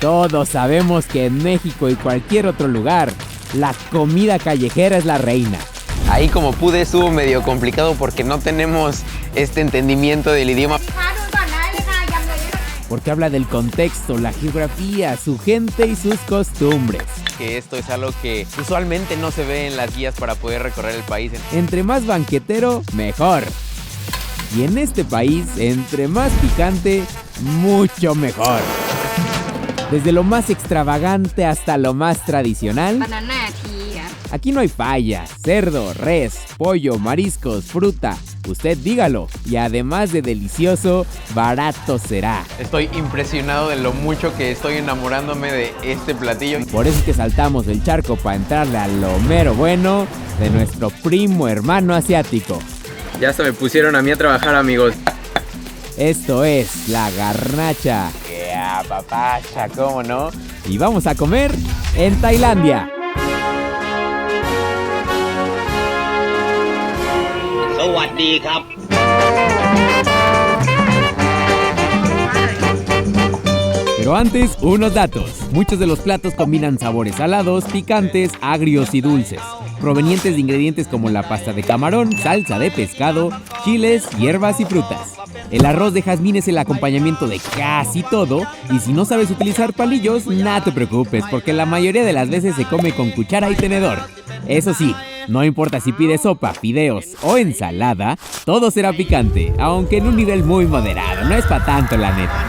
Todos sabemos que en México y cualquier otro lugar, la comida callejera es la reina. Ahí como pude estuvo medio complicado porque no tenemos este entendimiento del idioma. Porque habla del contexto, la geografía, su gente y sus costumbres. Que esto es algo que usualmente no se ve en las guías para poder recorrer el país. Entre más banquetero, mejor. Y en este país, entre más picante, mucho mejor. Desde lo más extravagante hasta lo más tradicional. Aquí no hay falla, cerdo, res, pollo, mariscos, fruta. Usted dígalo. Y además de delicioso, barato será. Estoy impresionado de lo mucho que estoy enamorándome de este platillo. Por eso es que saltamos del charco para entrarle a lo mero bueno de nuestro primo hermano asiático. Ya hasta me pusieron a mí a trabajar, amigos. Esto es la garnacha. ¡Ya, papacha! ¿Cómo no? Y vamos a comer en Tailandia. Pero antes, unos datos. Muchos de los platos combinan sabores salados, picantes, agrios y dulces, provenientes de ingredientes como la pasta de camarón, salsa de pescado, chiles, hierbas y frutas. El arroz de jazmín es el acompañamiento de casi todo, y si no sabes utilizar palillos, no te preocupes, porque la mayoría de las veces se come con cuchara y tenedor. Eso sí, no importa si pides sopa, fideos o ensalada, todo será picante, aunque en un nivel muy moderado, no es para tanto la neta.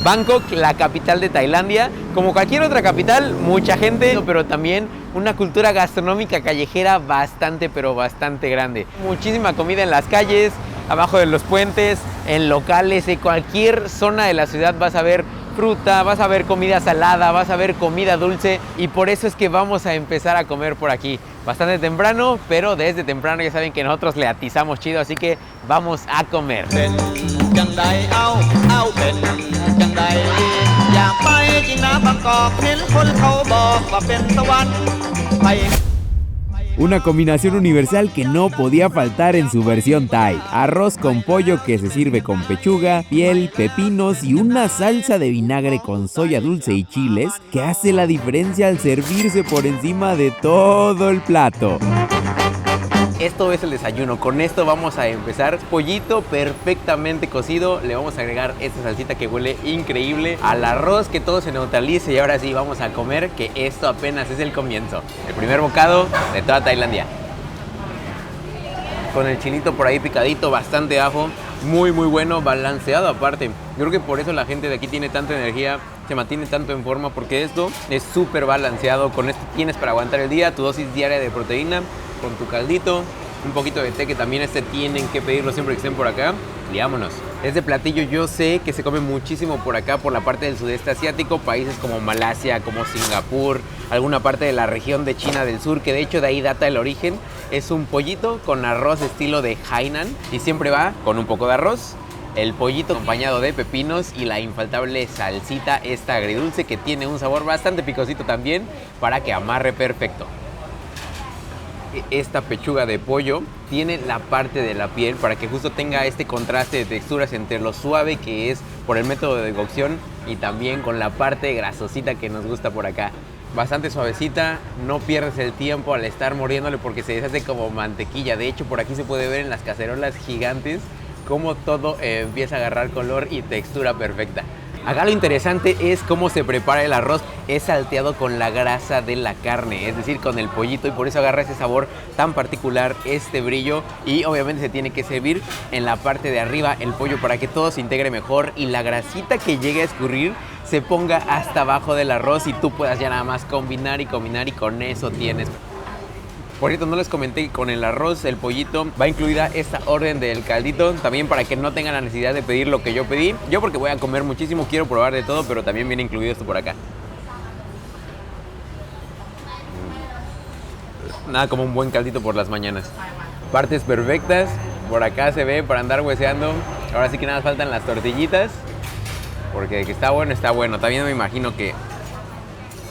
Bangkok, la capital de Tailandia, como cualquier otra capital, mucha gente, pero también una cultura gastronómica callejera bastante, pero bastante grande. Muchísima comida en las calles, abajo de los puentes, en locales, en cualquier zona de la ciudad vas a ver fruta, vas a ver comida salada, vas a ver comida dulce, y por eso es que vamos a empezar a comer por aquí. Bastante temprano, pero desde temprano ya saben que nosotros le atizamos chido, así que vamos a comer. Una combinación universal que no podía faltar en su versión Thai. Arroz con pollo que se sirve con pechuga, piel, pepinos y una salsa de vinagre con soya dulce y chiles que hace la diferencia al servirse por encima de todo el plato. Esto es el desayuno, con esto vamos a empezar. Pollito perfectamente cocido, le vamos a agregar esta salsita que huele increíble, al arroz, que todo se neutralice, y ahora sí vamos a comer, que esto apenas es el comienzo. El primer bocado de toda Tailandia. Con el chilito por ahí picadito, bastante ajo, muy bueno, balanceado aparte. Yo creo que por eso la gente de aquí tiene tanta energía, se mantiene tanto en forma, porque esto es súper balanceado. Con esto tienes para aguantar el día, tu dosis diaria de proteína, con tu caldito, un poquito de té, que también tienen que pedirlo siempre que estén por acá. Y vámonos. Este platillo yo sé que se come muchísimo por acá, por la parte del sudeste asiático, países como Malasia, como Singapur, alguna parte de la región de China del Sur, que de hecho de ahí data el origen. Es un pollito con arroz estilo de Hainan, y siempre va con un poco de arroz, el pollito acompañado de pepinos y la infaltable salsita esta agridulce, que tiene un sabor bastante picosito también para que amarre perfecto. Esta pechuga de pollo tiene la parte de la piel para que justo tenga este contraste de texturas entre lo suave que es por el método de cocción y también con la parte grasosita que nos gusta por acá. Bastante suavecita, no pierdes el tiempo al estar mordiéndole porque se deshace como mantequilla. De hecho, por aquí se puede ver en las cacerolas gigantes cómo todo empieza a agarrar color y textura perfecta. Acá lo interesante es cómo se prepara el arroz. Es salteado con la grasa de la carne, es decir, con el pollito, y por eso agarra ese sabor tan particular, este brillo. Y obviamente se tiene que servir en la parte de arriba el pollo para que todo se integre mejor y la grasita que llegue a escurrir se ponga hasta abajo del arroz y tú puedas ya nada más combinar y con eso tienes. Por cierto, no les comenté que con el arroz, el pollito, va incluida esta orden del caldito, también para que no tengan la necesidad de pedir lo que yo pedí. Yo, porque voy a comer muchísimo, quiero probar de todo, pero también viene incluido esto por acá. Nada como un buen caldito por las mañanas. Partes perfectas, por acá se ve para andar hueseando. Ahora sí que nada faltan las tortillitas, porque de que está bueno, está bueno. También me imagino que,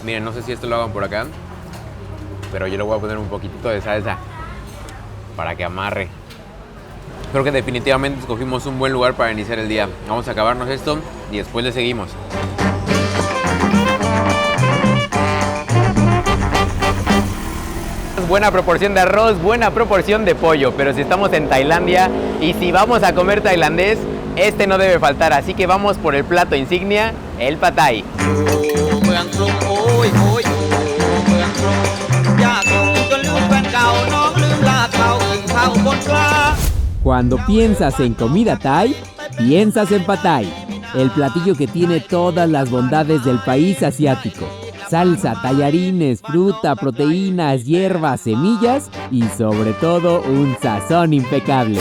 miren, no sé si esto lo hagan por acá, pero yo le voy a poner un poquitito de salsa para que amarre. Creo que definitivamente escogimos un buen lugar para iniciar el día. Vamos a acabarnos esto y después le seguimos. Buena proporción de arroz, buena proporción de pollo, pero si estamos en Tailandia y si vamos a comer tailandés, este no debe faltar, así que vamos por el plato insignia, el Pad Thai. Cuando piensas en comida Thai, piensas en Pad Thai, el platillo que tiene todas las bondades del país asiático. Salsa, tallarines, fruta, proteínas, hierbas, semillas y sobre todo un sazón impecable.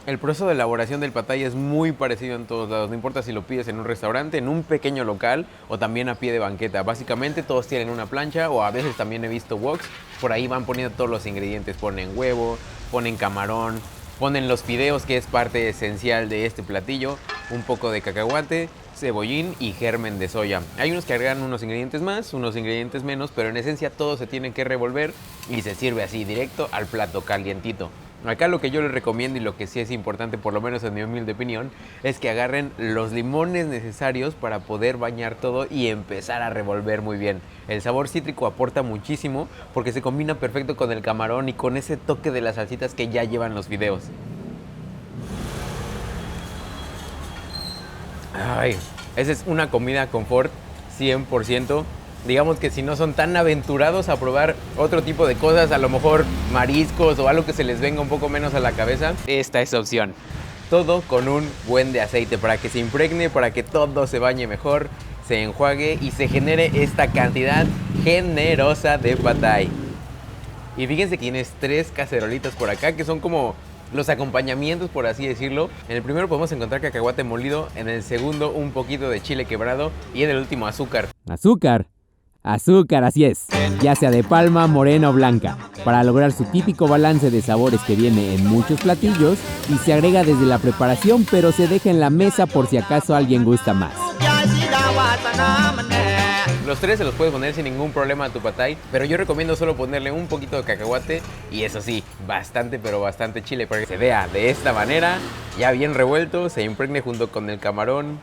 El proceso de elaboración del Pad Thai es muy parecido en todos lados, no importa si lo pides en un restaurante, en un pequeño local o también a pie de banqueta. Básicamente todos tienen una plancha o a veces también he visto woks, por ahí van poniendo todos los ingredientes, ponen huevo, ponen camarón, ponen los fideos que es parte esencial de este platillo, un poco de cacahuate, cebollín y germen de soya. Hay unos que agregan unos ingredientes más, unos ingredientes menos, pero en esencia todo se tiene que revolver y se sirve así directo al plato calientito. Acá lo que yo les recomiendo y lo que sí es importante, por lo menos en mi humilde opinión, es que agarren los limones necesarios para poder bañar todo y empezar a revolver muy bien. El sabor cítrico aporta muchísimo porque se combina perfecto con el camarón y con ese toque de las salsitas que ya llevan los fideos. Ay, esa es una comida confort 100%. Digamos que si no son tan aventurados a probar otro tipo de cosas, a lo mejor mariscos o algo que se les venga un poco menos a la cabeza, esta es opción. Todo con un buen de aceite para que se impregne, para que todo se bañe mejor, se enjuague y se genere esta cantidad generosa de Pad Thai. Y fíjense que tienes 3 cacerolitas por acá que son como los acompañamientos, por así decirlo. En el primero podemos encontrar cacahuate molido, en el segundo un poquito de chile quebrado y en el último azúcar. Azúcar. Azúcar, así es, ya sea de palma, morena o blanca, para lograr su típico balance de sabores que viene en muchos platillos y se agrega desde la preparación, pero se deja en la mesa por si acaso alguien gusta más. Los 3 se los puedes poner sin ningún problema a tu Pad Thai, pero yo recomiendo solo ponerle un poquito de cacahuate y eso sí, bastante pero bastante chile para que se vea de esta manera, ya bien revuelto, se impregne junto con el camarón,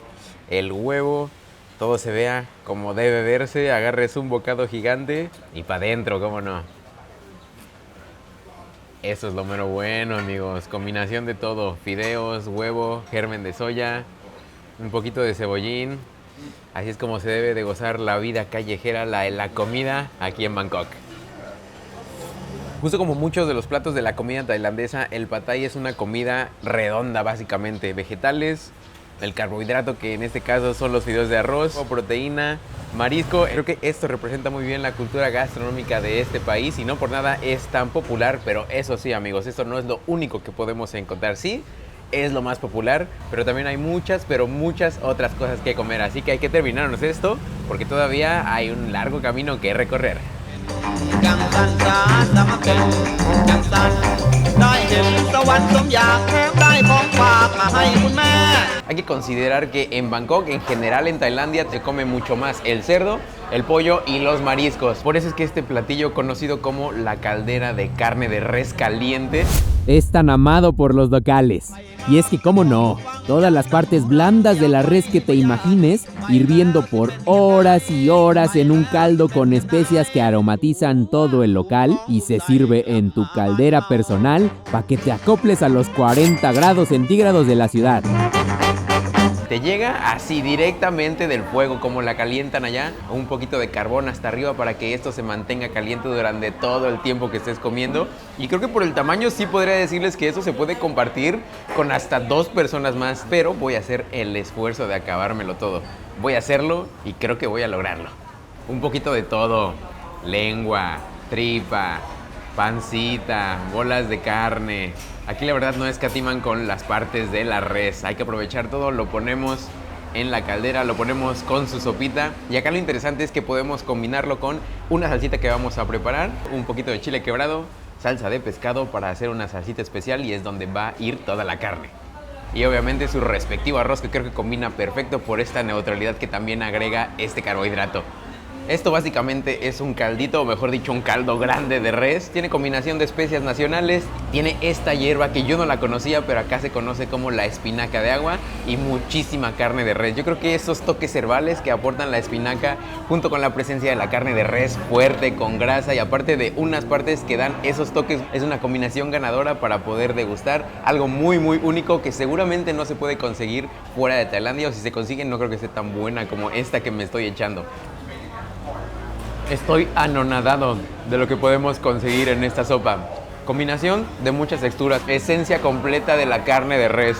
el huevo. Todo se vea como debe verse, agarres un bocado gigante y para adentro, cómo no. Eso es lo mero bueno, amigos. Combinación de todo, fideos, huevo, germen de soya, un poquito de cebollín. Así es como se debe de gozar la vida callejera, la comida aquí en Bangkok. Justo como muchos de los platos de la comida tailandesa, el Pad Thai es una comida redonda básicamente. Vegetales, el carbohidrato que en este caso son los fideos de arroz, o proteína, marisco. Creo que esto representa muy bien la cultura gastronómica de este país y no por nada es tan popular, pero eso sí, amigos, esto no es lo único que podemos encontrar. Sí, es lo más popular, pero también hay muchas otras cosas que comer, así que hay que terminarnos esto porque todavía hay un largo camino que recorrer. Hay que considerar que en Bangkok, en general en Tailandia, se come mucho más el cerdo, el pollo y los mariscos. Por eso es que este platillo, conocido como la caldera de carne de res caliente, es tan amado por los locales. Y es que, cómo no, todas las partes blandas de la res que te imagines, hirviendo por horas y horas en un caldo con especias que aromatizan todo el local y se sirve en tu caldera personal para que te acoples a los 40 grados centígrados de la ciudad. te llega así directamente del fuego, como la calientan allá, un poquito de carbón hasta arriba para que esto se mantenga caliente durante todo el tiempo que estés comiendo. Y creo que por el tamaño sí podría decirles que eso se puede compartir con hasta 2 personas más, pero voy a hacer el esfuerzo de acabármelo todo. Voy a hacerlo y creo que voy a lograrlo. Un poquito de todo, lengua, tripa, pancita, bolas de carne. Aquí la verdad no escatiman con las partes de la res. Hay que aprovechar todo, lo ponemos en la caldera, lo ponemos con su sopita. Y acá lo interesante es que podemos combinarlo con una salsita que vamos a preparar, un poquito de chile quebrado, salsa de pescado para hacer una salsita especial y es donde va a ir toda la carne. Y obviamente su respectivo arroz, que creo que combina perfecto por esta neutralidad que también agrega este carbohidrato. Esto básicamente es un caldito, o mejor dicho, un caldo grande de res. Tiene combinación de especias nacionales, tiene esta hierba que yo no la conocía, pero acá se conoce como la espinaca de agua, y muchísima carne de res. Yo creo que esos toques herbales que aportan la espinaca, junto con la presencia de la carne de res fuerte, con grasa, y aparte de unas partes que dan esos toques, es una combinación ganadora para poder degustar algo muy único que seguramente no se puede conseguir fuera de Tailandia, o si se consigue no creo que sea tan buena como esta que me estoy echando. Estoy anonadado de lo que podemos conseguir en esta sopa. Combinación de muchas texturas, esencia completa de la carne de res.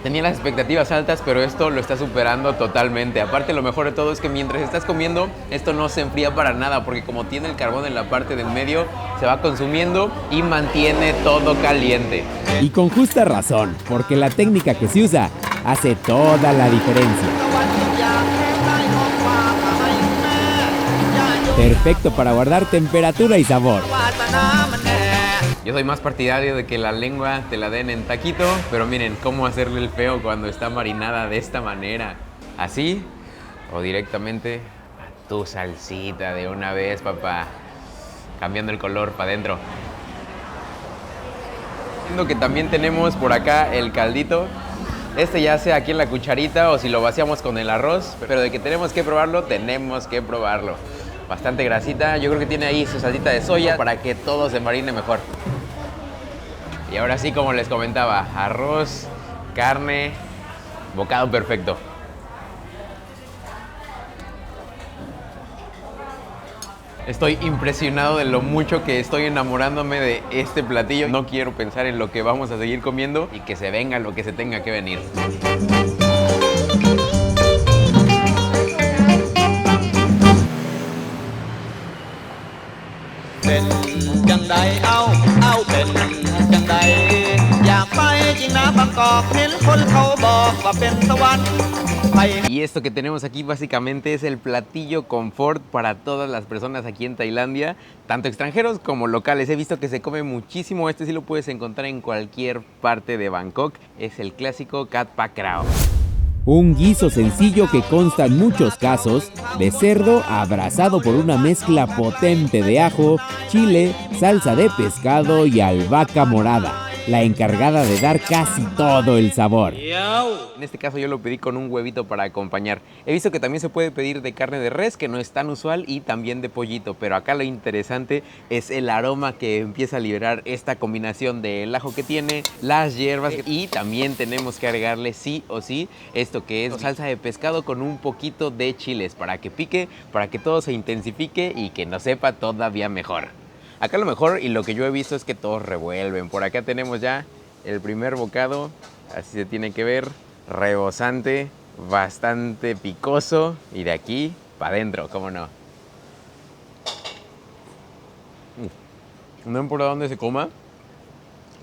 Tenía las expectativas altas, pero esto lo está superando totalmente. Aparte, lo mejor de todo es que mientras estás comiendo, esto no se enfría para nada, porque como tiene el carbón en la parte del medio, se va consumiendo y mantiene todo caliente. Y con justa razón, porque la técnica que se usa hace toda la diferencia. Perfecto para guardar temperatura y sabor. Yo soy más partidario de que la lengua te la den en taquito, pero miren cómo hacerle el feo cuando está marinada de esta manera. Así o directamente a tu salsita de una vez, papá. Cambiando el color para adentro. Viendo que también tenemos por acá el caldito. Este ya sea aquí en la cucharita o si lo vaciamos con el arroz, pero de que tenemos que probarlo, tenemos que probarlo. Bastante grasita, yo creo que tiene ahí su salsita de soya para que todo se marine mejor. Y ahora sí, como les comentaba, arroz, carne, bocado perfecto. Estoy impresionado de lo mucho que estoy enamorándome de este platillo. No quiero pensar en lo que vamos a seguir comiendo y que se venga lo que se tenga que venir. Y esto que tenemos aquí básicamente es el platillo confort para todas las personas aquí en Tailandia, tanto extranjeros como locales. He visto que se come muchísimo. Este sí lo puedes encontrar en cualquier parte de Bangkok. Es el clásico Cat Pa Krao. Un guiso sencillo que consta en muchos casos de cerdo abrazado por una mezcla potente de ajo, chile, salsa de pescado y albahaca morada, la encargada de dar casi todo el sabor. En este caso yo lo pedí con un huevito para acompañar. He visto que también se puede pedir de carne de res, que no es tan usual, y también de pollito, pero acá lo interesante es el aroma que empieza a liberar esta combinación del ajo que tiene, las hierbas, y también tenemos que agregarle sí o sí esto que es salsa de pescado con un poquito de chiles para que pique, para que todo se intensifique y que nos sepa todavía mejor. Acá lo mejor y lo que yo he visto es que todos revuelven. Por acá tenemos ya el primer bocado, así se tiene que ver, rebosante, bastante picoso, y de aquí para adentro, ¿cómo no? No importa dónde se coma,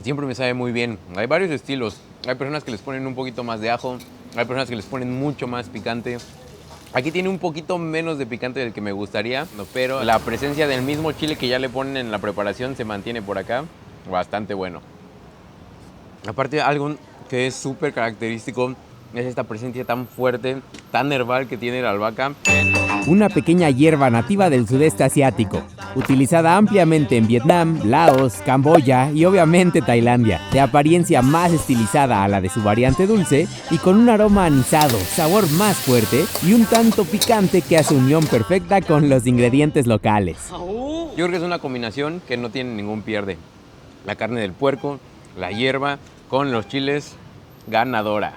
siempre me sabe muy bien. Hay varios estilos. Hay personas que les ponen un poquito más de ajo, hay personas que les ponen mucho más picante. Aquí tiene un poquito menos de picante del que me gustaría, pero la presencia del mismo chile que ya le ponen en la preparación se mantiene por acá. Bastante bueno. Aparte, algo que es súper característico es esta presencia tan fuerte, tan herbal que tiene la albahaca. Una pequeña hierba nativa del sudeste asiático, utilizada ampliamente en Vietnam, Laos, Camboya y obviamente Tailandia, de apariencia más estilizada a la de su variante dulce y con un aroma anisado, sabor más fuerte y un tanto picante que hace unión perfecta con los ingredientes locales. Yo creo que es una combinación que no tiene ningún pierde. La carne del puerco, la hierba con los chiles, ganadora.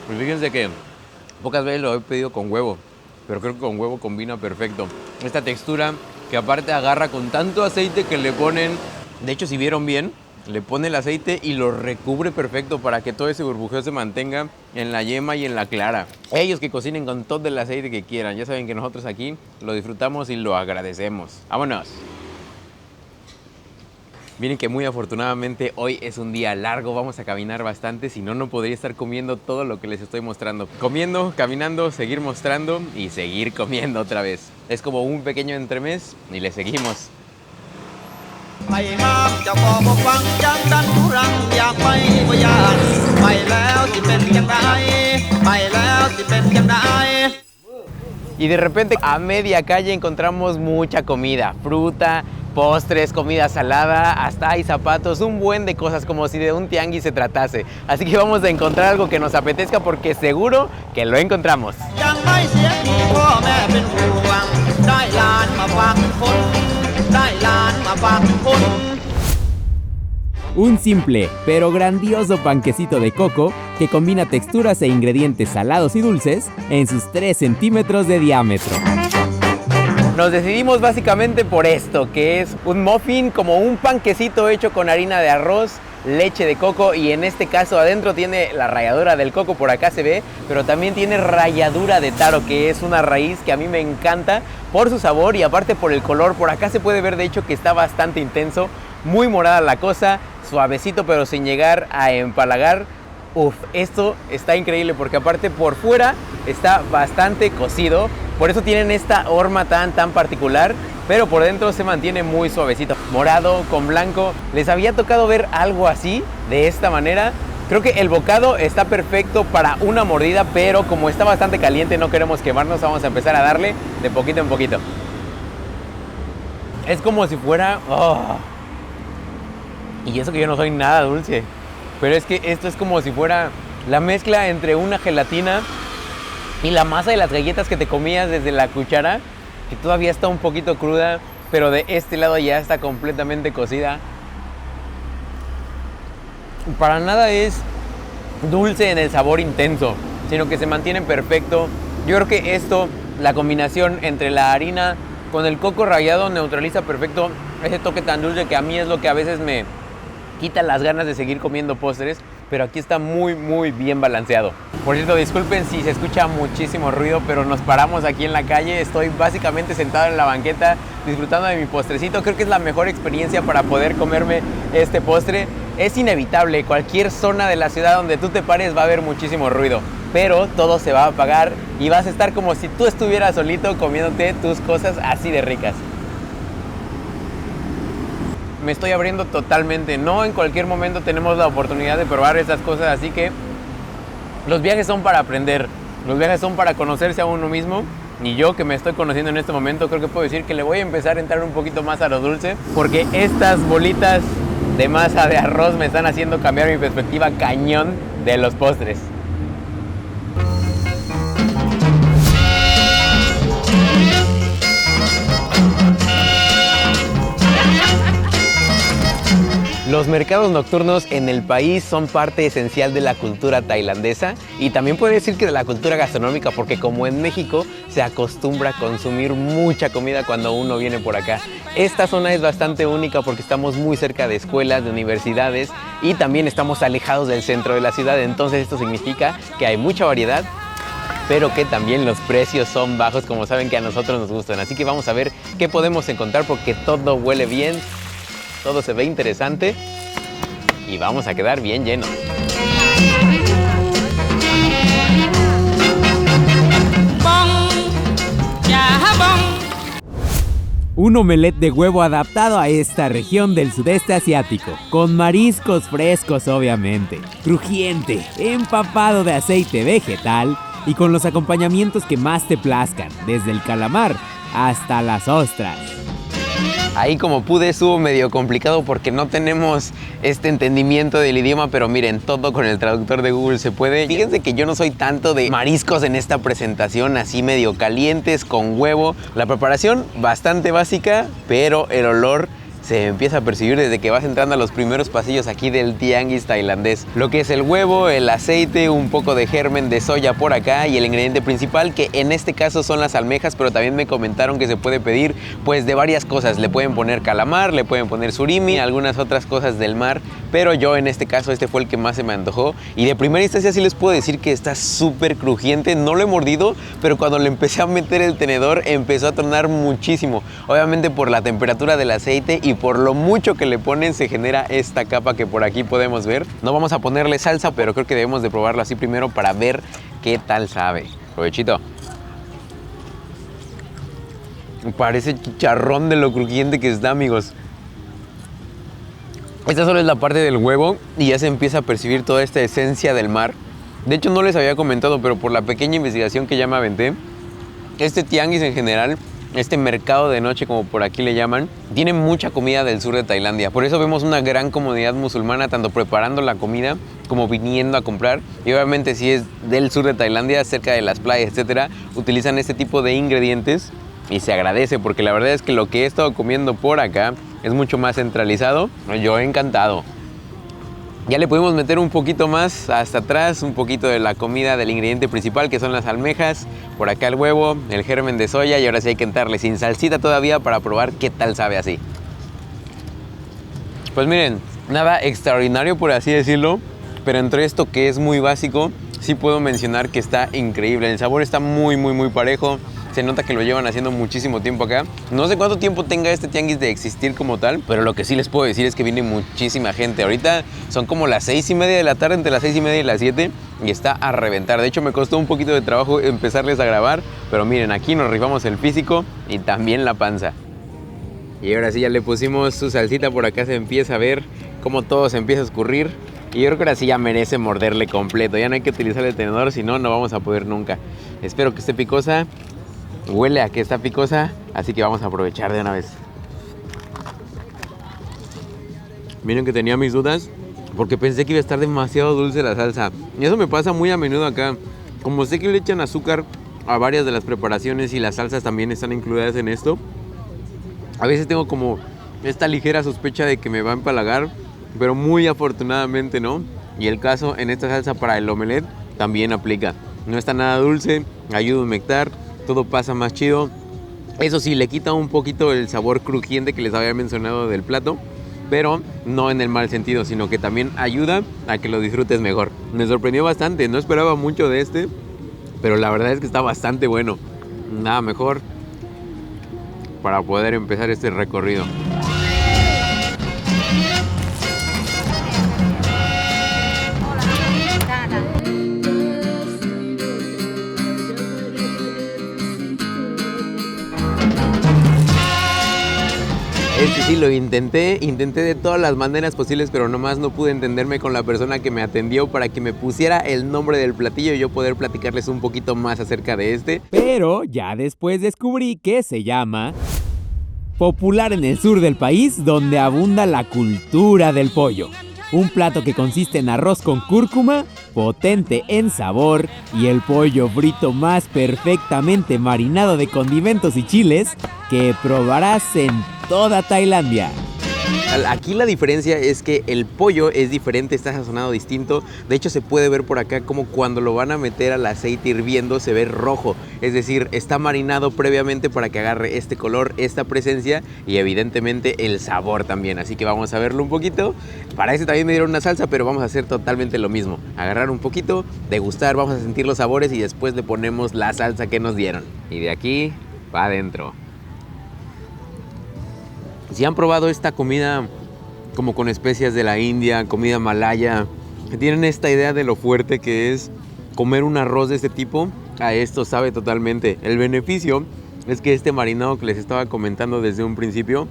Pues fíjense que pocas veces lo he pedido con huevo, pero creo que con huevo combina perfecto. Esta textura que aparte agarra con tanto aceite que le ponen, de hecho si vieron bien, le pone el aceite y lo recubre perfecto para que todo ese burbujeo se mantenga en la yema y en la clara. Ellos que cocinen con todo el aceite que quieran, ya saben que nosotros aquí lo disfrutamos y lo agradecemos. ¡Vámonos! Miren que muy afortunadamente hoy es un día largo, vamos a caminar bastante, si no, no podría estar comiendo todo lo que les estoy mostrando. Comiendo, caminando, seguir mostrando y seguir comiendo otra vez. Es como un pequeño entremés y le seguimos. y de repente a media calle encontramos mucha comida, fruta, postres, comida salada, hasta hay zapatos, un buen de cosas, como si de un tianguis se tratase. Así que vamos a encontrar algo que nos apetezca porque seguro que lo encontramos. Un simple pero grandioso panquecito de coco que combina texturas e ingredientes salados y dulces en sus 3 centímetros de diámetro. Nos decidimos básicamente por esto, que es un muffin, como un panquecito hecho con harina de arroz, leche de coco, y en este caso adentro tiene la ralladura del coco, por acá se ve, pero también tiene ralladura de taro, que es una raíz que a mí me encanta por su sabor y aparte por el color. Por acá se puede ver de hecho que está bastante intenso, muy morada la cosa, suavecito pero sin llegar a empalagar. Uf, esto está increíble porque aparte por fuera está bastante cocido, por eso tienen esta horma tan particular, pero por dentro se mantiene muy suavecito, morado con blanco. Les había tocado ver algo así, de esta manera. Creo que el bocado está perfecto para una mordida, pero como está bastante caliente no queremos quemarnos, vamos a empezar a darle de poquito en poquito. Es como si fuera... Oh. Y eso que yo no soy nada dulce, pero es que esto es como si fuera la mezcla entre una gelatina y la masa de las galletas que te comías desde la cuchara, que todavía está un poquito cruda, pero de este lado ya está completamente cocida. Para nada es dulce en el sabor intenso, sino que se mantiene perfecto. Yo creo que esto, la combinación entre la harina con el coco rallado, neutraliza perfecto ese toque tan dulce que a mí es lo que a veces me quita las ganas de seguir comiendo postres, pero aquí está muy bien balanceado. Por cierto, disculpen si se escucha muchísimo ruido, pero nos paramos aquí en la calle. Estoy básicamente sentado en la banqueta disfrutando de mi postrecito. Creo que es la mejor experiencia para poder comerme este postre. Es inevitable, cualquier zona de la ciudad donde tú te pares va a haber muchísimo ruido, pero todo se va a apagar y vas a estar como si tú estuvieras solito comiéndote tus cosas así de ricas. Me estoy abriendo totalmente, no en cualquier momento tenemos la oportunidad de probar estas cosas, así que los viajes son para aprender, los viajes son para conocerse a uno mismo, y yo que me estoy conociendo en este momento creo que puedo decir que le voy a empezar a entrar un poquito más a lo dulce, porque estas bolitas de masa de arroz me están haciendo cambiar mi perspectiva cañón de los postres. Los mercados nocturnos en el país son parte esencial de la cultura tailandesa y también puede decir que de la cultura gastronómica, porque como en México se acostumbra a consumir mucha comida cuando uno viene por acá. Esta zona es bastante única porque estamos muy cerca de escuelas, de universidades y también estamos alejados del centro de la ciudad, entonces esto significa que hay mucha variedad, pero que también los precios son bajos, como saben que a nosotros nos gustan. Así que vamos a ver qué podemos encontrar porque todo huele bien. Todo se ve interesante y vamos a quedar bien llenos. Un omelette de huevo adaptado a esta región del sudeste asiático, con mariscos frescos obviamente, crujiente, empapado de aceite vegetal y con los acompañamientos que más te plazcan, desde el calamar hasta las ostras. Ahí como pude estuvo medio complicado porque no tenemos este entendimiento del idioma, pero miren, todo con el traductor de Google se puede. Fíjense que yo no soy tanto de mariscos en esta presentación, así medio calientes con huevo. La preparación bastante básica, pero el olor se empieza a percibir desde que vas entrando a los primeros pasillos aquí del tianguis tailandés. Lo que es el huevo, el aceite, un poco de germen de soya por acá y el ingrediente principal, que en este caso son las almejas, pero también me comentaron que se puede pedir pues de varias cosas. Le pueden poner calamar, le pueden poner surimi, algunas otras cosas del mar, pero yo en este caso este fue el que más se me antojó y de primera instancia sí les puedo decir que está súper crujiente. No lo he mordido, pero cuando le empecé a meter el tenedor empezó a tronar muchísimo, obviamente por la temperatura del aceite y por lo mucho que le ponen se genera esta capa que por aquí podemos ver. No vamos a ponerle salsa, pero creo que debemos de probarlo así primero para ver qué tal sabe. Provechito. Parece chicharrón de lo crujiente que está, amigos. Esta solo es la parte del huevo y ya se empieza a percibir toda esta esencia del mar. De hecho no les había comentado, pero por la pequeña investigación que ya me aventé, este tianguis en general, este mercado de noche, como por aquí le llaman, tiene mucha comida del sur de Tailandia. Por eso vemos una gran comunidad musulmana, tanto preparando la comida como viniendo a comprar. Y obviamente si es del sur de Tailandia, cerca de las playas, etcétera, utilizan este tipo de ingredientes y se agradece, porque la verdad es que lo que he estado comiendo por acá es mucho más centralizado. Yo he encantado. Ya le pudimos meter un poquito más hasta atrás, un poquito de la comida del ingrediente principal, que son las almejas, por acá el huevo, el germen de soya, y ahora sí hay que entrarle sin salsita todavía para probar qué tal sabe así. Pues miren, nada extraordinario por así decirlo, pero entre esto que es muy básico, sí puedo mencionar que está increíble. El sabor está muy parejo. Se nota que lo llevan haciendo muchísimo tiempo acá. No sé cuánto tiempo tenga este tianguis de existir como tal, pero lo que sí les puedo decir es que viene muchísima gente. Ahorita son como las 6:30 de la tarde, entre las 6:30 y las 7, y está a reventar. De hecho, me costó un poquito de trabajo empezarles a grabar, pero miren, aquí nos rifamos el físico y también la panza. Y ahora sí ya le pusimos su salsita, por acá se empieza a ver cómo todo se empieza a escurrir. Y yo creo que ahora sí ya merece morderle completo. Ya no hay que utilizar el tenedor, si no, no vamos a poder nunca. Espero que esté picosa. Huele a que está picosa, así que vamos a aprovechar de una vez. Miren que tenía mis dudas porque pensé que iba a estar demasiado dulce la salsa. Y eso me pasa muy a menudo acá. Como sé que le echan azúcar a varias de las preparaciones y las salsas también están incluidas en esto, a veces tengo como esta ligera sospecha de que me va a empalagar, pero muy afortunadamente no. Y el caso en esta salsa para el omelette también aplica. No está nada dulce, ayuda a humectar, todo pasa más chido. Eso sí, le quita un poquito el sabor crujiente que les había mencionado del plato, pero no en el mal sentido, sino que también ayuda a que lo disfrutes mejor. Me sorprendió bastante, no esperaba mucho de este, pero la verdad es que está bastante bueno. Nada mejor para poder empezar este recorrido. Este sí lo intenté de todas las maneras posibles, pero nomás no pude entenderme con la persona que me atendió para que me pusiera el nombre del platillo y yo poder platicarles un poquito más acerca de este. Pero ya después descubrí que se llama popular en el sur del país, donde abunda la cultura del pollo. Un plato que consiste en arroz con cúrcuma, potente en sabor, y el pollo frito más perfectamente marinado de condimentos y chiles que probarás en toda Tailandia. Aquí la diferencia es que el pollo es diferente, está sazonado distinto. De hecho, se puede ver por acá como cuando lo van a meter al aceite hirviendo se ve rojo. Es decir, está marinado previamente para que agarre este color, esta presencia y evidentemente el sabor también. Así que vamos a verlo un poquito. Para este también me dieron una salsa, pero vamos a hacer totalmente lo mismo. Agarrar un poquito, degustar, vamos a sentir los sabores y después le ponemos la salsa que nos dieron. Y de aquí para adentro. Si han probado esta comida como con especias de la India, comida malaya, que tienen esta idea de lo fuerte que es comer un arroz de este tipo, a esto sabe totalmente. El beneficio es que este marinado que les estaba comentando desde un principio,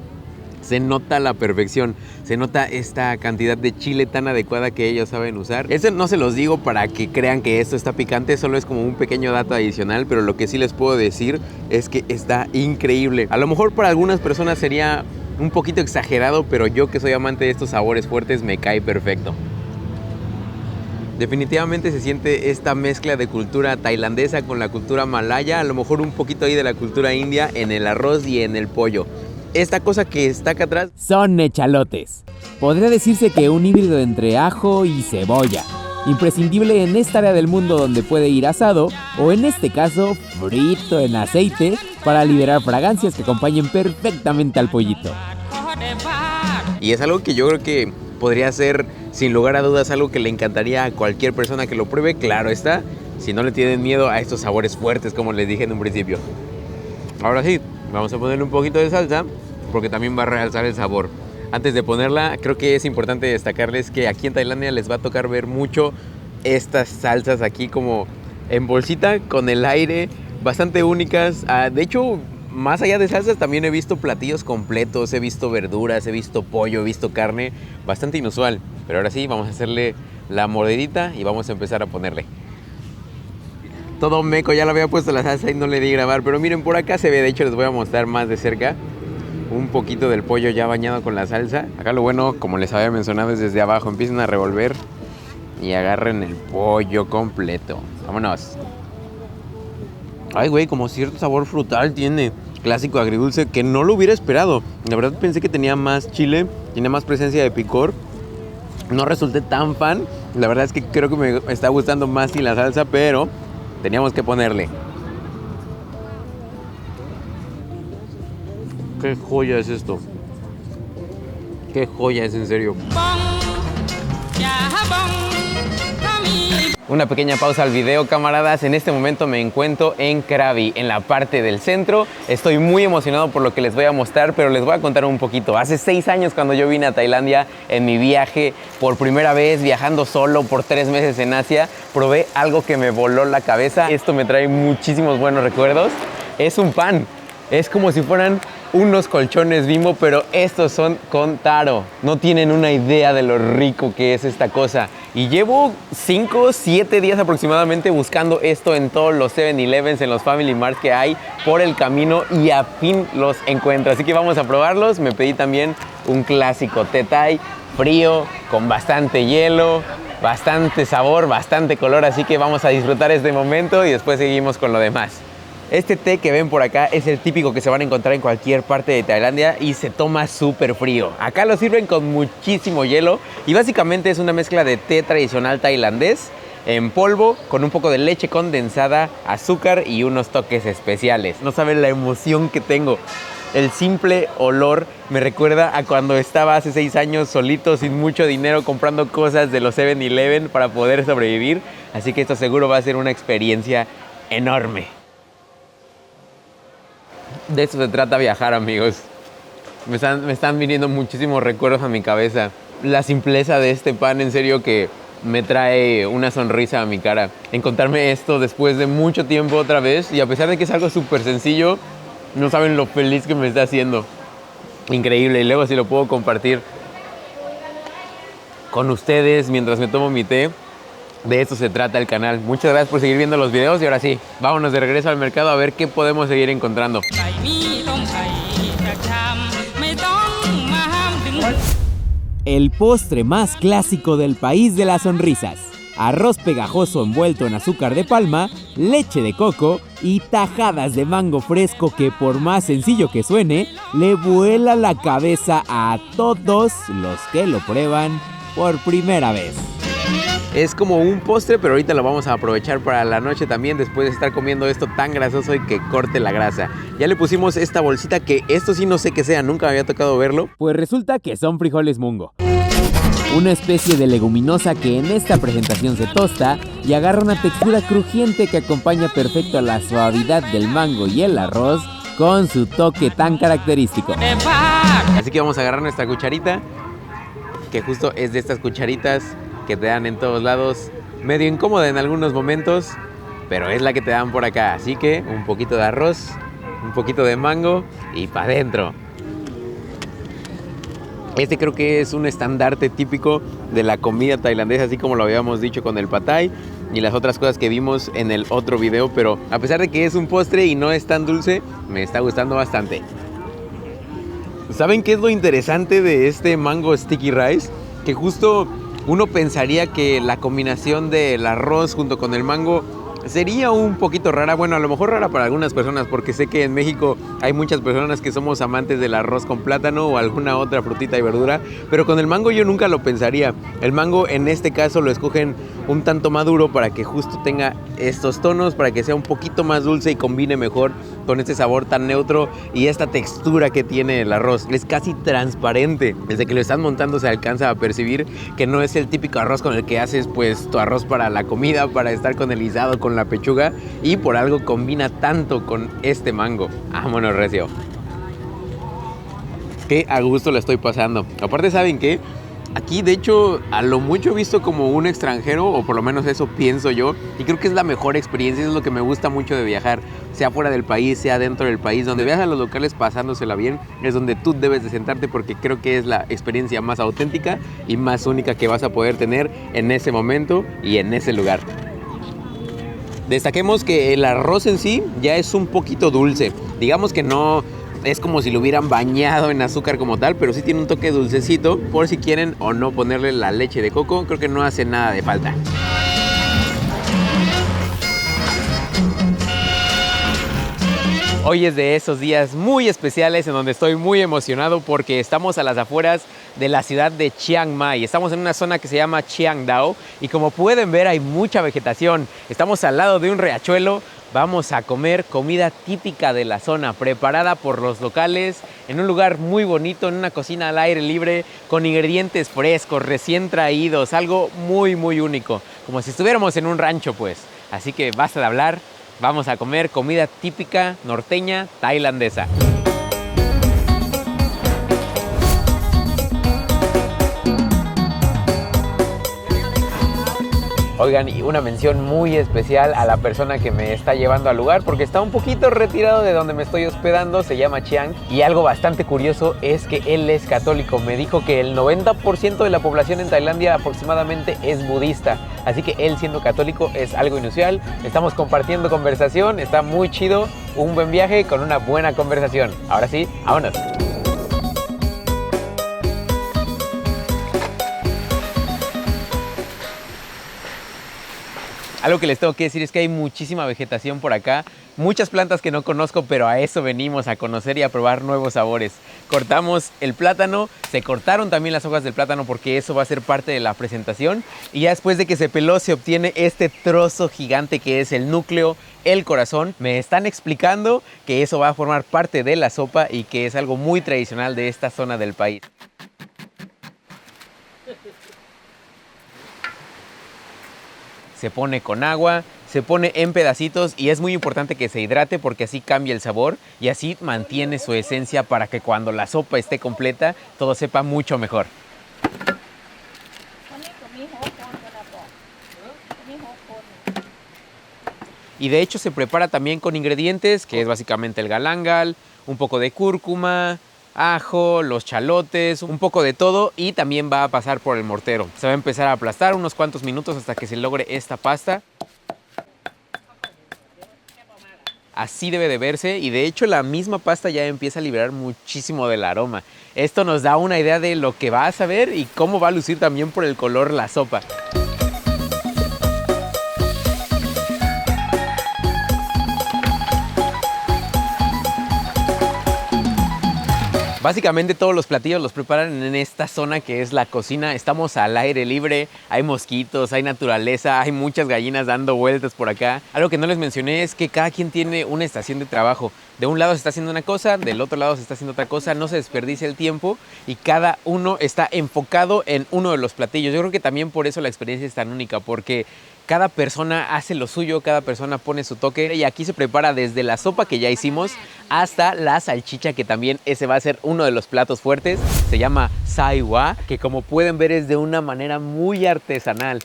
se nota la perfección, se nota esta cantidad de chile tan adecuada que ellos saben usar. Eso no se los digo para que crean que esto está picante, solo es como un pequeño dato adicional, pero lo que sí les puedo decir es que está increíble. A lo mejor para algunas personas sería un poquito exagerado, pero yo que soy amante de estos sabores fuertes me cae perfecto. Definitivamente se siente esta mezcla de cultura tailandesa con la cultura malaya, a lo mejor un poquito ahí de la cultura india en el arroz y en el pollo. Esta cosa que está acá atrás son echalotes. Podría decirse que un híbrido entre ajo y cebolla. Imprescindible en esta área del mundo donde puede ir asado o en este caso frito en aceite para liberar fragancias que acompañen perfectamente al pollito. Y es algo que yo creo que podría ser sin lugar a dudas algo que le encantaría a cualquier persona que lo pruebe, claro está, si no le tienen miedo a estos sabores fuertes como les dije en un principio. Ahora sí, vamos a ponerle un poquito de salsa porque también va a realzar el sabor. Antes de ponerla, creo que es importante destacarles que aquí en Tailandia les va a tocar ver mucho estas salsas aquí como en bolsita con el aire, bastante únicas. De hecho, más allá de salsas también he visto platillos completos, he visto verduras, he visto pollo, he visto carne, bastante inusual. Pero ahora sí, vamos a hacerle la mordidita y vamos a empezar a ponerle. todo meco, ya le había puesto la salsa y no le di grabar. Pero miren, por acá se ve, de hecho les voy a mostrar más de cerca un poquito del pollo ya bañado con la salsa. Acá lo bueno, como les había mencionado, es desde abajo. Empiecen a revolver y agarren el pollo completo. Vámonos. Ay, güey, como cierto sabor frutal tiene. Clásico agridulce que no lo hubiera esperado. La verdad pensé que tenía más chile, tenía más presencia de picor. No resulté tan fan. La verdad es que creo que me está gustando más sin la salsa, pero teníamos que ponerle. Qué joya es esto. Qué joya es, en serio. Una pequeña pausa al video, camaradas. En este momento me encuentro en Krabi, en la parte del centro. Estoy muy emocionado por lo que les voy a mostrar, pero les voy a contar un poquito. Hace 6 años, cuando yo vine a Tailandia en mi viaje, por primera vez viajando solo por 3 meses en Asia, probé algo que me voló la cabeza. Esto me trae muchísimos buenos recuerdos. Es un pan. Es como si fueran unos colchones Bimbo, pero estos son con taro. No tienen una idea de lo rico que es esta cosa. Y llevo 5, 7 días aproximadamente buscando esto en todos los 7-Elevens, en los Family Marts que hay por el camino, y a fin los encuentro. Así que vamos a probarlos. Me pedí también un clásico Thé Thai frío, con bastante hielo, bastante sabor, bastante color. Así que vamos a disfrutar este momento y después seguimos con lo demás. Este té que ven por acá es el típico que se van a encontrar en cualquier parte de Tailandia y se toma súper frío. Acá lo sirven con muchísimo hielo y básicamente es una mezcla de té tradicional tailandés en polvo con un poco de leche condensada, azúcar y unos toques especiales. No saben la emoción que tengo. El simple olor me recuerda a cuando estaba hace 6 años solito, sin mucho dinero, comprando cosas de los 7-Eleven para poder sobrevivir. Así que esto seguro va a ser una experiencia enorme. De eso se trata viajar, amigos. Me están viniendo muchísimos recuerdos a mi cabeza. La simpleza de este pan, en serio, que me trae una sonrisa a mi cara. Encontrarme esto después de mucho tiempo otra vez, y a pesar de que es algo súper sencillo, no saben lo feliz que me está haciendo. Increíble. Y luego si lo puedo compartir con ustedes mientras me tomo mi té. De esto se trata el canal. Muchas gracias por seguir viendo los videos y ahora sí, vámonos de regreso al mercado a ver qué podemos seguir encontrando. El postre más clásico del país de las sonrisas. Arroz pegajoso envuelto en azúcar de palma, leche de coco y tajadas de mango fresco que, por más sencillo que suene, le vuela la cabeza a todos los que lo prueban por primera vez. Es como un postre, pero ahorita lo vamos a aprovechar para la noche también, después de estar comiendo esto tan grasoso y que corte la grasa. Ya le pusimos esta bolsita, que esto sí no sé qué sea, nunca me había tocado verlo. Pues resulta que son frijoles mungo. Una especie de leguminosa que en esta presentación se tosta y agarra una textura crujiente que acompaña perfecto a la suavidad del mango y el arroz con su toque tan característico. Así que vamos a agarrar nuestra cucharita, que justo es de estas cucharitas que te dan en todos lados, medio incómoda en algunos momentos, pero es la que te dan por acá. Así que un poquito de arroz, un poquito de mango y para adentro. Este creo que es un estandarte típico de la comida tailandesa, así como lo habíamos dicho con el pad thai y las otras cosas que vimos en el otro video, pero a pesar de que es un postre y no es tan dulce, me está gustando bastante. ¿Saben qué es lo interesante de este mango sticky rice? Que justo uno pensaría que la combinación del arroz junto con el mango sería un poquito rara. Bueno, a lo mejor rara para algunas personas, porque sé que en México hay muchas personas que somos amantes del arroz con plátano o alguna otra frutita y verdura, pero con el mango yo nunca lo pensaría. El mango en este caso lo escogen un tanto maduro para que justo tenga estos tonos, para que sea un poquito más dulce y combine mejor con este sabor tan neutro y esta textura que tiene el arroz. Es casi transparente. Desde que lo están montando se alcanza a percibir que no es el típico arroz con el que haces pues tu arroz para la comida, para estar con el guisado, con la pechuga, y por algo combina tanto con este mango. Vámonos, recio. Qué a gusto lo estoy pasando. Aparte, ¿saben qué? Aquí, de hecho, a lo mucho he visto como un extranjero, o por lo menos eso pienso yo, y creo que es la mejor experiencia, es lo que me gusta mucho de viajar, sea fuera del país, sea dentro del país, donde veas a los locales pasándosela bien, es donde tú debes de sentarte, porque creo que es la experiencia más auténtica y más única que vas a poder tener en ese momento y en ese lugar. Destaquemos que el arroz en sí ya es un poquito dulce. Digamos que no es como si lo hubieran bañado en azúcar como tal, pero sí tiene un toque dulcecito. Por si quieren o no ponerle la leche de coco, creo que no hace nada de falta. Hoy es de esos días muy especiales en donde estoy muy emocionado porque estamos a las afueras de la ciudad de Chiang Mai. Estamos en una zona que se llama Chiang Dao y como pueden ver hay mucha vegetación. Estamos al lado de un riachuelo. Vamos a comer comida típica de la zona, preparada por los locales, en un lugar muy bonito, en una cocina al aire libre, con ingredientes frescos, recién traídos, algo muy único, como si estuviéramos en un rancho pues. Así que basta de hablar, vamos a comer comida típica norteña tailandesa. Oigan, y una mención muy especial a la persona que me está llevando al lugar porque está un poquito retirado de donde me estoy hospedando, se llama Chiang. Y algo bastante curioso es que él es católico. Me dijo que el 90% de la población en Tailandia aproximadamente es budista. Así que él siendo católico es algo inusual. Estamos compartiendo conversación, está muy chido. Un buen viaje con una buena conversación. Ahora sí, vámonos. Algo que les tengo que decir es que hay muchísima vegetación por acá, muchas plantas que no conozco, pero a eso venimos, a conocer y a probar nuevos sabores. Cortamos el plátano, se cortaron también las hojas del plátano porque eso va a ser parte de la presentación. Y ya después de que se peló se obtiene este trozo gigante que es el núcleo, el corazón. Me están explicando que eso va a formar parte de la sopa y que es algo muy tradicional de esta zona del país. Se pone con agua, se pone en pedacitos y es muy importante que se hidrate porque así cambia el sabor y así mantiene su esencia para que cuando la sopa esté completa todo sepa mucho mejor. Y de hecho se prepara también con ingredientes que es básicamente el galangal, un poco de cúrcuma, ajo, los chalotes, un poco de todo y también va a pasar por el mortero. Se va a empezar a aplastar unos cuantos minutos hasta que se logre esta pasta. Así debe de verse y de hecho la misma pasta ya empieza a liberar muchísimo del aroma. Esto nos da una idea de lo que va a saber y cómo va a lucir también por el color la sopa. Básicamente todos los platillos los preparan en esta zona que es la cocina. Estamos al aire libre, hay mosquitos, hay naturaleza, hay muchas gallinas dando vueltas por acá. Algo que no les mencioné es que cada quien tiene una estación de trabajo. De un lado se está haciendo una cosa, del otro lado se está haciendo otra cosa, no se desperdicia el tiempo y cada uno está enfocado en uno de los platillos. Yo creo que también por eso la experiencia es tan única, porque cada persona hace lo suyo, cada persona pone su toque y aquí se prepara desde la sopa que ya hicimos hasta la salchicha, que también ese va a ser uno de los platos fuertes. Se llama Sai Wa, que como pueden ver es de una manera muy artesanal.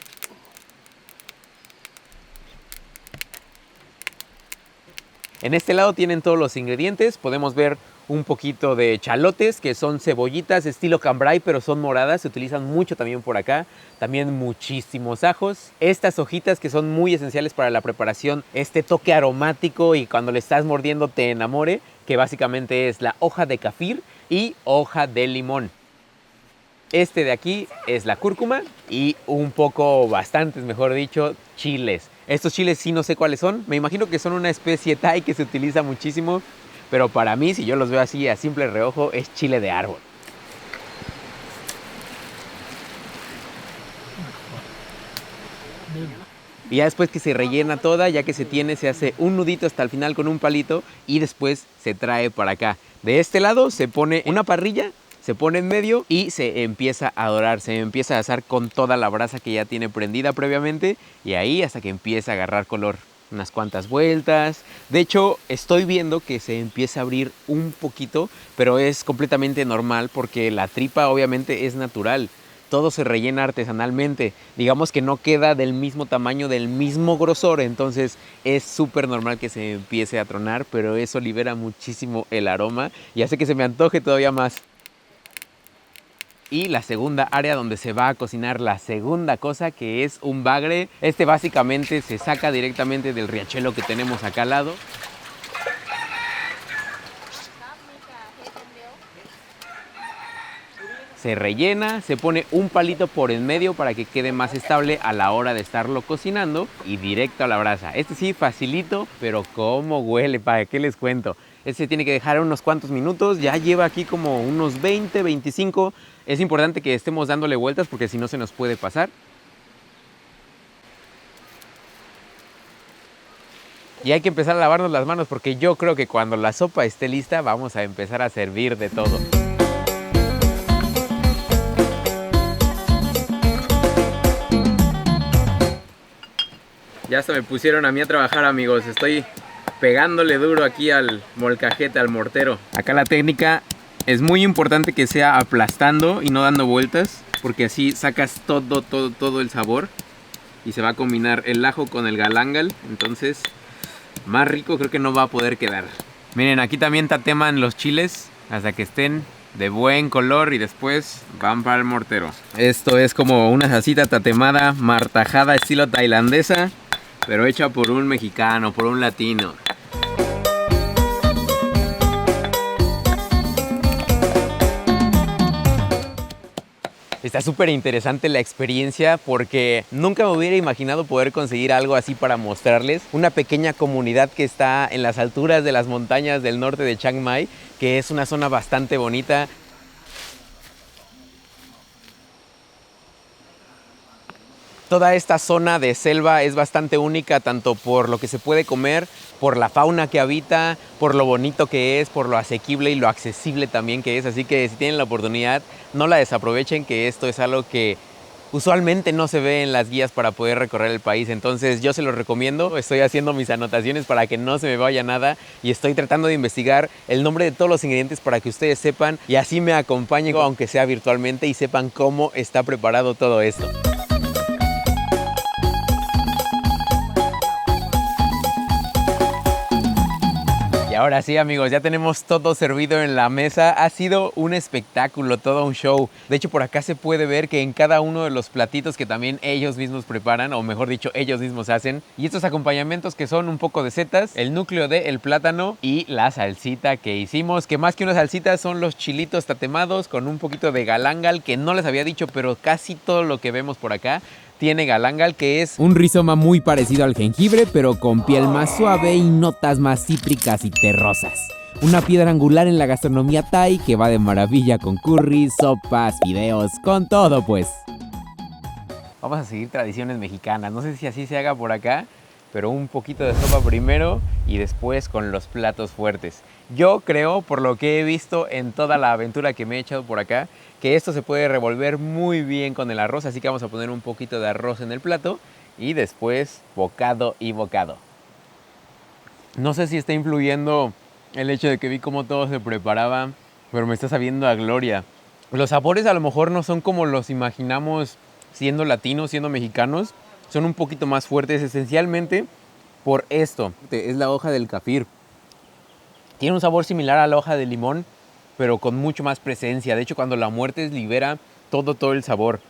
En este lado tienen todos los ingredientes, podemos ver un poquito de chalotes, que son cebollitas estilo cambray, pero son moradas, se utilizan mucho también por acá. También muchísimos ajos. Estas hojitas que son muy esenciales para la preparación, este toque aromático y cuando le estás mordiendo te enamore, que básicamente es la hoja de cafir y hoja de limón. Este de aquí es la cúrcuma y un poco, bastantes mejor dicho, chiles. Estos chiles sí no sé cuáles son, me imagino que son una especie thai que se utiliza muchísimo, pero para mí, si yo los veo así a simple reojo, es chile de árbol. Y ya después que se rellena toda, ya que se tiene, se hace un nudito hasta el final con un palito y después se trae para acá. De este lado se pone una parrilla, se pone en medio y se empieza a dorar, se empieza a asar con toda la brasa que ya tiene prendida previamente y ahí hasta que empieza a agarrar color. Unas cuantas vueltas. De hecho, estoy viendo que se empieza a abrir un poquito, pero es completamente normal porque la tripa obviamente es natural. Todo se rellena artesanalmente. Digamos que no queda del mismo tamaño, del mismo grosor, entonces es súper normal que se empiece a tronar, pero eso libera muchísimo el aroma y hace que se me antoje todavía más. y la segunda área donde se va a cocinar la segunda cosa, que es un bagre. Este básicamente se saca directamente del riachuelo que tenemos acá al lado. Se rellena, se pone un palito por en medio para que quede más estable a la hora de estarlo cocinando y directo a la brasa. Este sí, facilito, pero cómo huele, ¿para qué les cuento? Este se tiene que dejar unos cuantos minutos, ya lleva aquí como unos 20, 25. Es importante que estemos dándole vueltas porque si no se nos puede pasar. Y hay que empezar a lavarnos las manos porque yo creo que cuando la sopa esté lista vamos a empezar a servir de todo. Ya hasta me pusieron a mí a trabajar, amigos. Estoy pegándole duro aquí al molcajete, al mortero. Acá la técnica es muy importante que sea aplastando y no dando vueltas, porque así sacas todo el sabor y se va a combinar el ajo con el galangal. Entonces, más rico creo que no va a poder quedar. Miren, aquí también tateman los chiles hasta que estén de buen color y después van para el mortero. Esto es como una salsita tatemada, martajada estilo tailandesa, pero hecha por un mexicano, por un latino. Está súper interesante la experiencia porque nunca me hubiera imaginado poder conseguir algo así para mostrarles. Una pequeña comunidad que está en las alturas de las montañas del norte de Chiang Mai, que es una zona bastante bonita. Toda esta zona de selva es bastante única, tanto por lo que se puede comer, por la fauna que habita, por lo bonito que es, por lo asequible y lo accesible también que es. Así que si tienen la oportunidad, no la desaprovechen, que esto es algo que usualmente no se ve en las guías para poder recorrer el país. Entonces yo se los recomiendo. Estoy haciendo mis anotaciones para que no se me vaya nada y estoy tratando de investigar el nombre de todos los ingredientes para que ustedes sepan y así me acompañen, aunque sea virtualmente, y sepan cómo está preparado todo esto. Y ahora sí, amigos, ya tenemos todo servido en la mesa. Ha sido un espectáculo, todo un show. De hecho, por acá se puede ver que en cada uno de los platitos que también ellos mismos preparan, o mejor dicho, ellos mismos hacen, y estos acompañamientos que son un poco de setas, el núcleo del plátano y la salsita que hicimos, que más que una salsita son los chilitos tatemados con un poquito de galangal, que no les había dicho, pero casi todo lo que vemos por acá tiene galangal, que es un rizoma muy parecido al jengibre, pero con piel más suave y notas más cítricas y terrosas. Una piedra angular en la gastronomía thai que va de maravilla con curries, sopas, fideos, con todo pues. Vamos a seguir tradiciones mexicanas. No sé si así se haga por acá, pero un poquito de sopa primero y después con los platos fuertes. Yo creo, por lo que he visto en toda la aventura que me he echado por acá, que esto se puede revolver muy bien con el arroz, así que vamos a poner un poquito de arroz en el plato y después bocado y bocado. No sé si está influyendo el hecho de que vi cómo todo se preparaba, pero me está sabiendo a gloria. Los sabores a lo mejor no son como los imaginamos siendo latinos, siendo mexicanos, son un poquito más fuertes esencialmente por esto. Es la hoja del kafir. Tiene un sabor similar a la hoja de limón, pero con mucho más presencia. De hecho, cuando la muertes libera todo el sabor.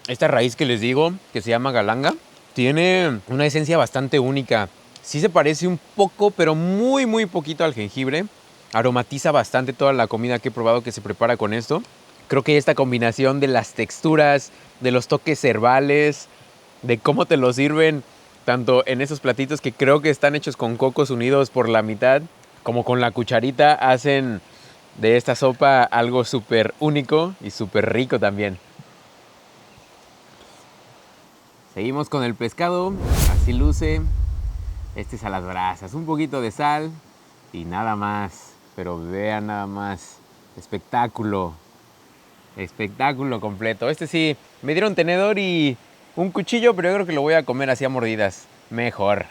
Esta raíz que les digo, que se llama galanga, tiene una esencia bastante única. Sí se parece un poco, pero muy poquito al jengibre. Aromatiza bastante toda la comida que he probado que se prepara con esto. Creo que esta combinación de las texturas, de los toques herbales, de cómo te lo sirven, tanto en esos platitos que creo que están hechos con cocos unidos por la mitad, como con la cucharita, hacen de esta sopa algo súper único y súper rico también. Seguimos con el pescado, así luce. Este es a las brasas, un poquito de sal y nada más. Pero vean nada más, espectáculo completo. Este sí, me dieron tenedor y un cuchillo, pero yo creo que lo voy a comer así a mordidas, mejor.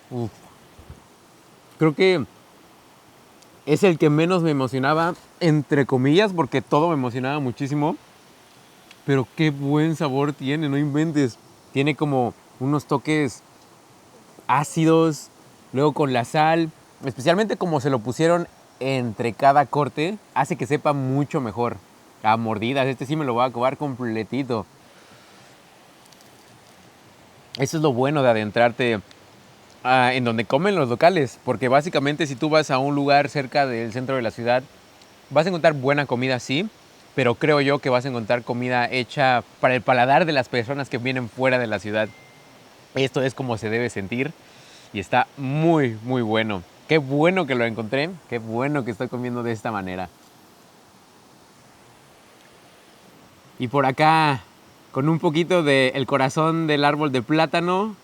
Uf. Creo que es el que menos me emocionaba, entre comillas, porque todo me emocionaba muchísimo. Pero qué buen sabor tiene, no inventes. Tiene como unos toques ácidos, luego con la sal, Especialmente como se lo pusieron entre cada corte, hace que sepa mucho mejor. A mordidas, este sí me lo voy a acabar completito. Eso es lo bueno de adentrarte en donde comen los locales, porque básicamente si tú vas a un lugar cerca del centro de la ciudad, vas a encontrar buena comida, sí, pero creo yo que vas a encontrar comida hecha para el paladar de las personas que vienen fuera de la ciudad. Esto es como se debe sentir y está muy, muy bueno. Qué bueno que lo encontré, qué bueno que estoy comiendo de esta manera. Y por acá, con un poquito del corazón del árbol de plátano,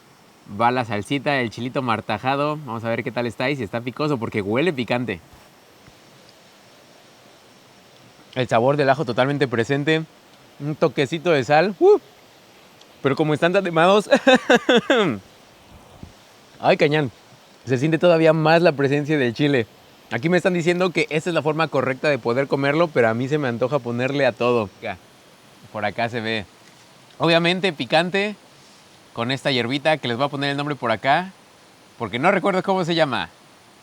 va la salsita, el chilito martajado. Vamos a ver qué tal está y si está picoso, porque huele picante. El sabor del ajo totalmente presente. Un toquecito de sal. Pero como están tatemados... ¡Ay, cañón! Se siente todavía más la presencia del chile. Aquí me están diciendo que esta es la forma correcta de poder comerlo, pero a mí se me antoja ponerle a todo. Por acá se ve. Obviamente picante, con esta hierbita que les voy a poner el nombre por acá, porque no recuerdo cómo se llama.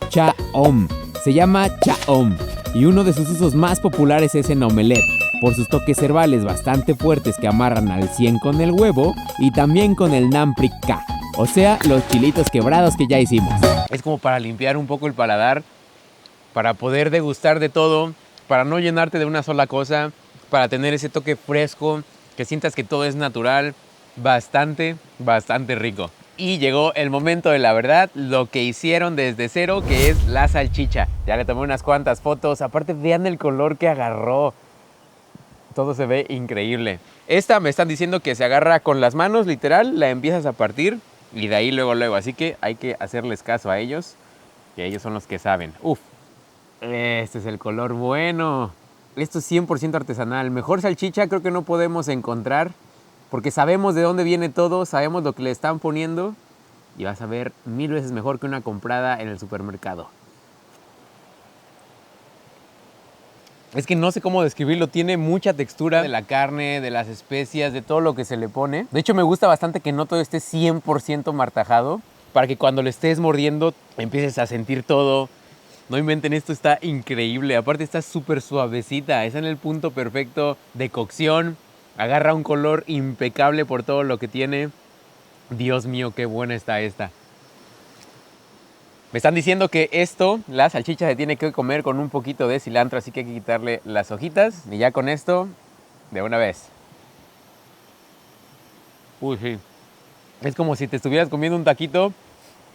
Chaom. Se llama chaom. Y uno de sus usos más populares es en omelette, por sus toques herbales bastante fuertes que amarran al 100 con el huevo y también con el nam prik ka, o sea, los chilitos quebrados que ya hicimos. Es como para limpiar un poco el paladar, para poder degustar de todo, para no llenarte de una sola cosa, para tener ese toque fresco, que sientas que todo es natural, bastante, bastante rico. Y llegó el momento de la verdad, lo que hicieron desde cero, que es la salchicha. Ya le tomé unas cuantas fotos, aparte vean el color que agarró. Todo se ve increíble. Esta me están diciendo que se agarra con las manos, literal, la empiezas a partir y de ahí luego, así que hay que hacerles caso a ellos, que ellos son los que saben. Uf, este es el color bueno. Esto es 100% artesanal. Mejor salchicha creo que no podemos encontrar, porque sabemos de dónde viene todo, sabemos lo que le están poniendo y vas a ver 1000 veces mejor que una comprada en el supermercado. Es que no sé cómo describirlo, tiene mucha textura de la carne, de las especias, de todo lo que se le pone. De hecho me gusta bastante que no todo esté 100% martajado, para que cuando lo estés mordiendo empieces a sentir todo. No inventen, esto está increíble, aparte está súper suavecita, está en el punto perfecto de cocción. Agarra un color impecable por todo lo que tiene. Dios mío, qué buena está esta. Me están diciendo que esto, la salchicha, se tiene que comer con un poquito de cilantro, así que hay que quitarle las hojitas. Y ya con esto, de una vez. Uy, sí. Es como si te estuvieras comiendo un taquito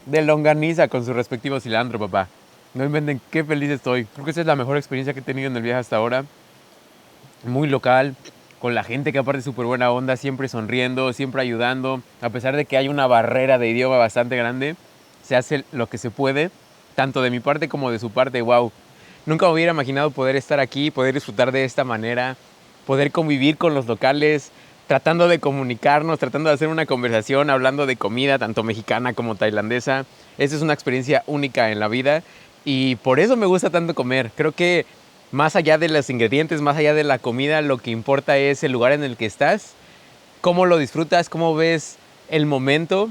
de longaniza con su respectivo cilantro, papá. No inventen, qué feliz estoy. Creo que esa es la mejor experiencia que he tenido en el viaje hasta ahora. Muy local, con la gente que aparte es súper buena onda, siempre sonriendo, siempre ayudando. A pesar de que hay una barrera de idioma bastante grande, se hace lo que se puede, tanto de mi parte como de su parte. Wow, nunca me hubiera imaginado poder estar aquí, poder disfrutar de esta manera, poder convivir con los locales, tratando de comunicarnos, tratando de hacer una conversación, hablando de comida, tanto mexicana como tailandesa. Esa es una experiencia única en la vida y por eso me gusta tanto comer. Creo que más allá de los ingredientes, más allá de la comida, lo que importa es el lugar en el que estás, cómo lo disfrutas, cómo ves el momento.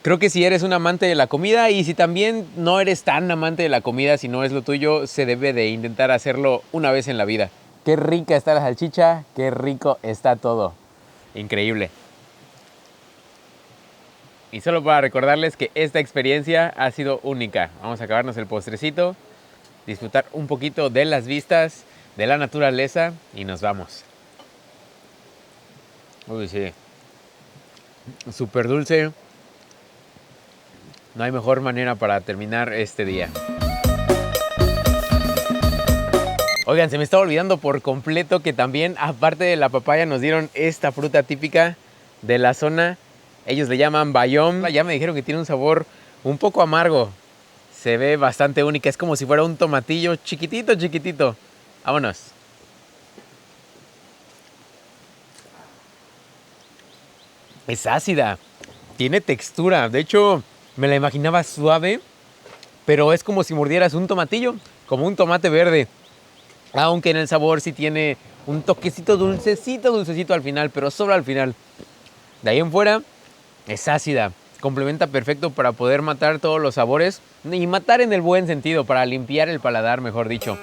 Creo que si eres un amante de la comida y si también no eres tan amante de la comida, si no es lo tuyo, se debe de intentar hacerlo una vez en la vida. Qué rica está la salchicha, qué rico está todo. Increíble. Y solo para recordarles que esta experiencia ha sido única. Vamos a acabarnos el postrecito, disfrutar un poquito de las vistas, de la naturaleza y nos vamos. Uy, sí. Súper dulce. No hay mejor manera para terminar este día. Oigan, se me estaba olvidando por completo que también, aparte de la papaya, nos dieron esta fruta típica de la zona. Ellos le llaman bayom. Ya me dijeron que tiene un sabor un poco amargo. Se ve bastante única. Es como si fuera un tomatillo chiquitito, chiquitito. Vámonos. Es ácida. Tiene textura. De hecho, me la imaginaba suave, pero es como si mordieras un tomatillo, como un tomate verde. Aunque en el sabor sí tiene un toquecito dulcecito, dulcecito al final, pero solo al final. De ahí en fuera, es ácida. complementa perfecto para poder matar todos los sabores y matar en el buen sentido, para limpiar el paladar, mejor dicho.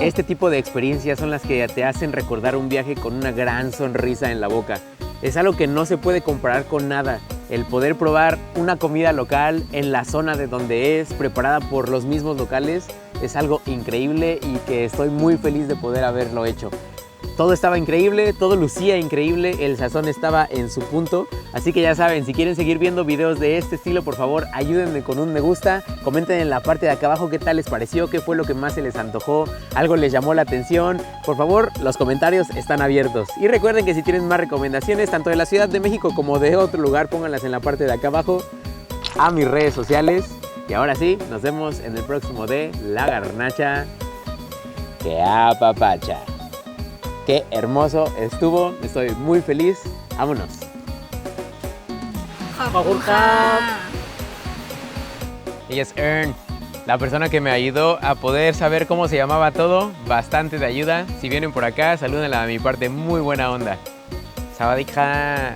Este tipo de experiencias son las que te hacen recordar un viaje con una gran sonrisa en la boca. Es algo que no se puede comparar con nada. El poder probar una comida local en la zona de donde es, preparada por los mismos locales, es algo increíble y que estoy muy feliz de poder haberlo hecho. Todo estaba increíble, todo lucía increíble, el sazón estaba en su punto. Así que ya saben, si quieren seguir viendo videos de este estilo, por favor, ayúdenme con un me gusta. Comenten en la parte de acá abajo qué tal les pareció, qué fue lo que más se les antojó, algo les llamó la atención. Por favor, los comentarios están abiertos. Y recuerden que si tienen más recomendaciones, tanto de la Ciudad de México como de otro lugar, pónganlas en la parte de acá abajo, a mis redes sociales. Y ahora sí, nos vemos en el próximo de La Garnacha que apapacha. Qué hermoso estuvo, estoy muy feliz. Vámonos. Ella es Earn, la persona que me ayudó a poder saber cómo se llamaba todo. Bastante de ayuda. Si vienen por acá, salúdenla de mi parte, muy buena onda. Sawadee ka.